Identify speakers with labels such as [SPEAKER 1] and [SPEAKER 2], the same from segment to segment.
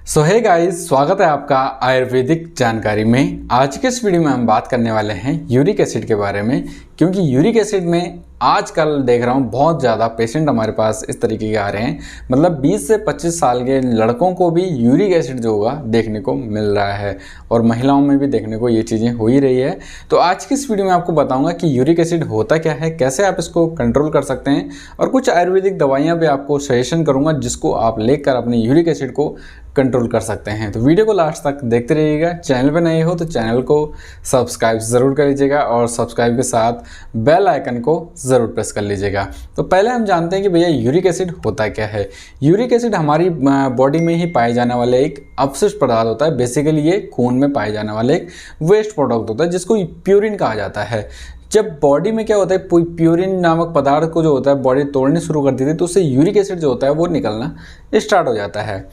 [SPEAKER 1] सो hey guys, स्वागत है आपका आयुर्वेदिक जानकारी में। आज के इस वीडियो में हम बात करने वाले हैं यूरिक एसिड के बारे में, क्योंकि यूरिक एसिड में आजकल देख रहा हूँ बहुत ज़्यादा पेशेंट हमारे पास इस तरीके के आ रहे हैं। मतलब 20 से 25 साल के लड़कों को भी यूरिक एसिड जो होगा देखने को मिल रहा है और महिलाओं में भी देखने को ये चीज़ें हो ही रही है। तो आज की इस वीडियो में आपको बताऊंगा कि यूरिक एसिड होता क्या है, कैसे आप इसको कंट्रोल कर सकते हैं और कुछ आयुर्वेदिक दवाइयाँ भी आपको सजेशन करूँगा जिसको आप लेकर अपने यूरिक एसिड को कंट्रोल कर सकते हैं। तो वीडियो को लास्ट तक देखते रहिएगा। चैनल पर नए हो तो चैनल को सब्सक्राइब ज़रूर कर लीजिएगा और सब्सक्राइब के साथ बेल आइकन को ज़रूर प्रेस कर लीजिएगा। तो पहले हम जानते हैं कि भैया यूरिक एसिड होता क्या है। यूरिक एसिड हमारी बॉडी में ही पाए जाने वाले एक अपशिष्ट पदार्थ होता है। बेसिकली ये खून में पाए जाने वाले एक वेस्ट प्रोडक्ट होता है जिसको प्यूरिन कहा जाता है। जब बॉडी में क्या होता है, प्यूरिन नामक पदार्थ को जो होता है बॉडी तोड़ने शुरू कर देती है तो उससे यूरिक एसिड जो होता है वो निकलना स्टार्ट हो जाता है।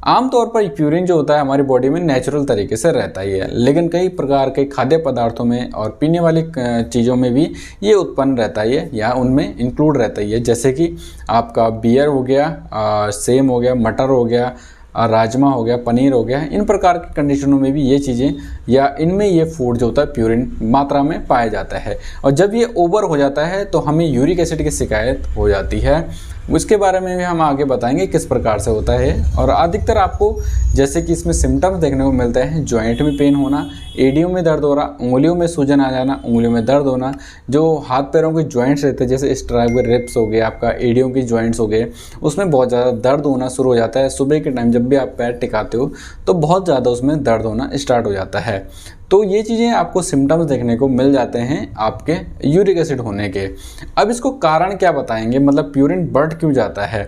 [SPEAKER 1] आमतौर पर प्यूरिन जो होता है हमारी बॉडी में नेचुरल तरीके से रहता ही है, लेकिन कई प्रकार के खाद्य पदार्थों में और पीने वाली चीज़ों में भी ये उत्पन्न रहता ही है या उनमें इंक्लूड रहता ही है। जैसे कि आपका बियर हो गया, सेम हो गया, मटर हो गया, राजमा हो गया, पनीर हो गया। इन प्रकार की कंडीशनों में भी ये चीज़ें या इनमें ये फूड जो होता है प्यूरिन मात्रा में पाया जाता है और जब ये ओवर हो जाता है तो हमें यूरिक एसिड की शिकायत हो जाती है। उसके बारे में भी हम आगे बताएंगे किस प्रकार से होता है। और अधिकतर आपको जैसे कि इसमें सिम्टम्स देखने को मिलते हैं, जॉइंट में पेन होना, एड़ियों में दर्द हो रहा, उंगलियों में सूजन आ जाना, उंगलियों में दर्द होना, जो हाथ पैरों के जॉइंट्स रहते हैं जैसे स्ट्राइबर रिब्स हो गए, आपका एड़ियों की जॉइंट्स हो गए, उसमें बहुत ज़्यादा दर्द होना शुरू हो जाता है। सुबह के टाइम जब भी आप पैर टिकाते हो तो बहुत ज़्यादा उसमें दर्द होना स्टार्ट हो जाता है। तो ये चीज़ें आपको सिम्टम्स देखने को मिल जाते हैं आपके यूरिक एसिड होने के। अब इसको कारण क्या बताएंगे, मतलब प्यूरिन बढ़ क्यों जाता है।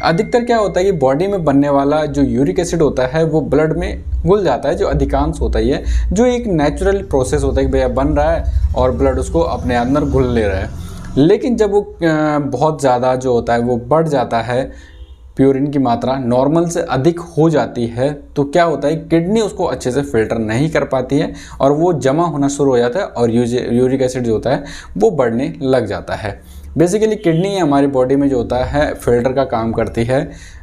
[SPEAKER 1] अधिकतर क्या होता है कि बॉडी में बनने वाला जो यूरिक एसिड होता है वो ब्लड में घुल जाता है, जो अधिकांश होता ही है, जो एक नेचुरल प्रोसेस होता है कि भैया बन रहा है और ब्लड उसको अपने अंदर घुल ले रहा है। लेकिन जब वो बहुत ज़्यादा जो होता है वो बढ़ जाता है, प्यूरिन की मात्रा नॉर्मल से अधिक हो जाती है, तो क्या होता है किडनी उसको अच्छे से फिल्टर नहीं कर पाती है और वो जमा होना शुरू हो जाता है और यूरिक एसिड जो होता है वो बढ़ने लग जाता है। बेसिकली किडनी हमारी बॉडी में जो होता है फिल्टर का काम करती है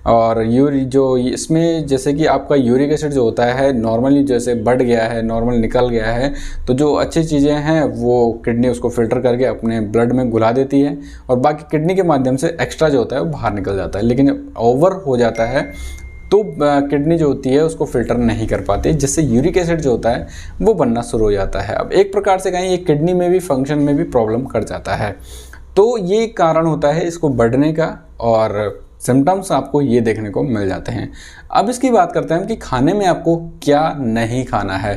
[SPEAKER 1] और जो इसमें जैसे कि आपका यूरिक एसिड जो होता है नॉर्मली जैसे बढ़ गया है, नॉर्मल निकल गया है, तो जो अच्छी चीज़ें हैं वो किडनी उसको फिल्टर करके अपने ब्लड में घुला देती है और बाकी किडनी के माध्यम से एक्स्ट्रा जो होता है वो बाहर निकल जाता है। लेकिन जब ओवर हो जाता है तो किडनी जो होती है उसको फिल्टर नहीं कर पाती, जिससे यूरिक एसिड जो होता है वो बनना शुरू हो जाता है। अब एक प्रकार से कहें ये किडनी में भी फंक्शन में भी प्रॉब्लम कर जाता है। तो ये कारण होता है इसको बढ़ने का और सिम्टम्स आपको ये देखने को मिल जाते हैं। अब इसकी बात करते हैं कि खाने में आपको क्या नहीं खाना है।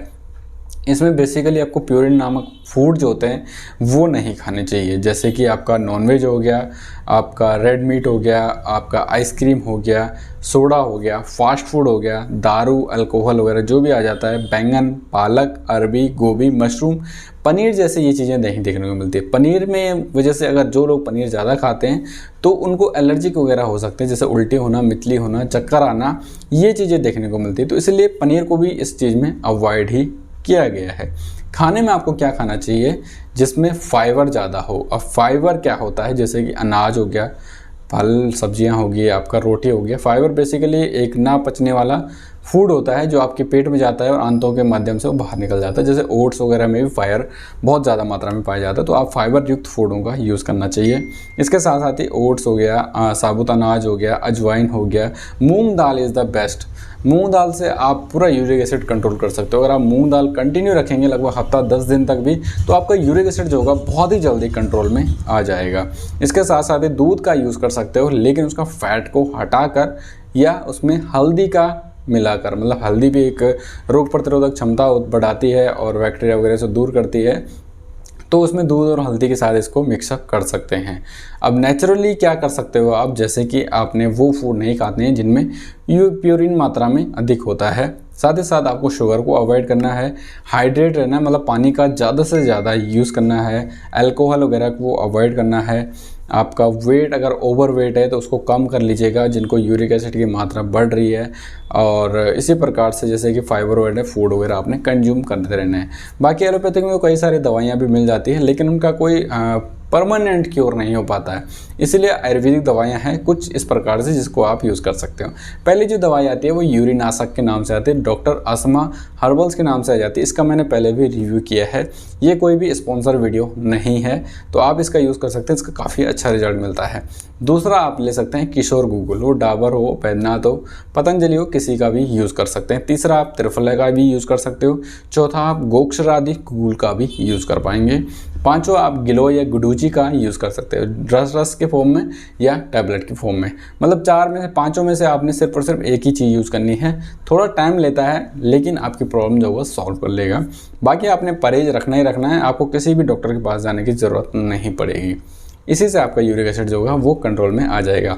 [SPEAKER 1] इसमें बेसिकली आपको प्यूरिन नामक फूड जो होते हैं वो नहीं खाने चाहिए, जैसे कि आपका नॉनवेज हो गया, आपका रेड मीट हो गया, आपका आइसक्रीम हो गया, सोडा हो गया, फास्ट फूड हो गया, दारू, अल्कोहल वगैरह जो भी आ जाता है, बैंगन, पालक, अरबी, गोभी, मशरूम, पनीर जैसे ये चीज़ें नहीं देखने को मिलती है। पनीर में वजह से अगर जो लोग पनीर ज़्यादा खाते हैं तो उनको एलर्जिक वगैरह हो सकते हैं, जैसे उल्टी होना, मितली होना, चक्कर आना, ये चीज़ें देखने को मिलती है। तो इसलिए पनीर को भी इस चीज़ में अवॉइड ही किया गया है। खाने में आपको क्या खाना चाहिए जिसमें फाइबर ज़्यादा हो। अब फाइबर क्या होता है, जैसे कि अनाज हो गया, फल सब्जियां होगी, आपका रोटी हो गया। फाइबर बेसिकली एक ना पचने वाला फूड होता है जो आपके पेट में जाता है और आंतों के माध्यम से वो बाहर निकल जाता है। जैसे ओट्स वगैरह में भी फाइबर बहुत ज़्यादा मात्रा में पाया जाता है, तो आप फाइबर युक्त फूडों का यूज़ करना चाहिए। इसके साथ साथ ही ओट्स हो गया, साबुत अनाज हो गया, अजवाइन हो गया, मूंग दाल इज़ द बेस्ट। मूंग दाल से आप पूरा यूरिक एसिड कंट्रोल कर सकते हो। अगर आप मूंग दाल कंटिन्यू रखेंगे लगभग हफ्ता 10 दिन तक भी, तो आपका यूरिक एसिड जो होगा बहुत ही जल्दी कंट्रोल में आ जाएगा। इसके साथ साथ ही दूध का यूज़ कर सकते हो, लेकिन उसका फैट को हटाकर या उसमें हल्दी का मिलाकर, मतलब हल्दी भी एक रोग प्रतिरोधक क्षमता बढ़ाती है और बैक्टीरिया वगैरह से दूर करती है, तो उसमें दूध और हल्दी के साथ इसको मिक्सअप कर सकते हैं। अब नेचुरली क्या कर सकते हो आप, जैसे कि आपने वो फूड नहीं खाते हैं जिनमें प्यूरिन मात्रा में अधिक होता है। साथ ही साथ आपको शुगर को अवॉइड करना है, हाइड्रेट रहना है, मतलब पानी का ज़्यादा से ज़्यादा यूज़ करना है, अल्कोहल वगैरह को अवॉइड करना है। आपका वेट अगर ओवर वेट है तो उसको कम कर लीजिएगा जिनको यूरिक एसिड की मात्रा बढ़ रही है। और इसी प्रकार से जैसे कि फाइबर वाले फूड वगैरह आपने कंज्यूम करते रहना है। बाकी एलोपैथिक में तो कई सारी दवाइयाँ भी मिल जाती हैं, लेकिन उनका कोई परमानेंट क्योर नहीं हो पाता है। इसलिए आयुर्वेदिक दवाइयाँ हैं कुछ इस प्रकार से जिसको आप यूज़ कर सकते हो। पहली जो दवाई आती है वो यूरिनाशक के नाम से आती है, डॉक्टर असमा हर्बल्स के नाम से आ जाती है। इसका मैंने पहले भी रिव्यू किया है, ये कोई भी स्पॉन्सर वीडियो नहीं है, तो आप इसका यूज़ कर सकते हैं, इसका काफ़ी अच्छा रिजल्ट मिलता है। दूसरा आप ले सकते हैं किशोर गूगल, वो डाबर हो, बैद्यनाथ हो, पतंजलि हो, किसी का भी यूज़ कर सकते हैं। तीसरा आप त्रिफला का भी यूज़ कर सकते हो। चौथा आप गोक्षरादि गूगल का भी यूज़ कर पाएंगे। पांचों आप गिलो या गुडूची का यूज़ कर सकते हो, रस के फॉर्म में या टैबलेट के फॉर्म में। मतलब पांचों में से आपने सिर्फ और सिर्फ एक ही चीज़ यूज़ करनी है। थोड़ा टाइम लेता है लेकिन आपकी प्रॉब्लम जो होगा सॉल्व कर लेगा। बाकी आपने परहेज रखना ही रखना है, आपको किसी भी डॉक्टर के पास जाने की ज़रूरत नहीं पड़ेगी। इसी से आपका यूरिक एसिड जो होगा वो कंट्रोल में आ जाएगा।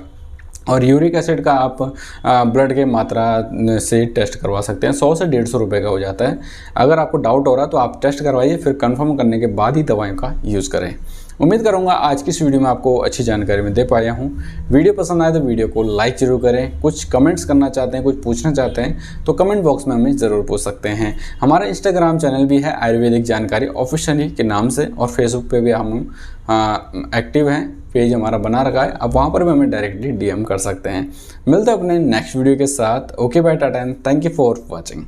[SPEAKER 1] और यूरिक एसिड का आप ब्लड के मात्रा से टेस्ट करवा सकते हैं, 100 से 150 रुपये का हो जाता है। अगर आपको डाउट हो रहा है तो आप टेस्ट करवाइए, फिर कंफर्म करने के बाद ही दवाइयों का यूज़ करें। उम्मीद करूंगा आज की इस वीडियो में आपको अच्छी जानकारी मैं दे पाया हूं। वीडियो पसंद आए तो वीडियो को लाइक ज़रूर करें। कुछ कमेंट्स करना चाहते हैं, कुछ पूछना चाहते हैं तो कमेंट बॉक्स में हमें ज़रूर पूछ सकते हैं। हमारा इंस्टाग्राम चैनल भी है आयुर्वेदिक जानकारी ऑफिशियली के नाम से, और फेसबुक पे भी हम एक्टिव हैं, पेज हमारा बना रखा है। अब वहाँ पर भी हमें डायरेक्टली DM कर सकते हैं। मिलते हैं अपने नेक्स्ट वीडियो के साथ। ओके बाय, टाटा and thank you for watching.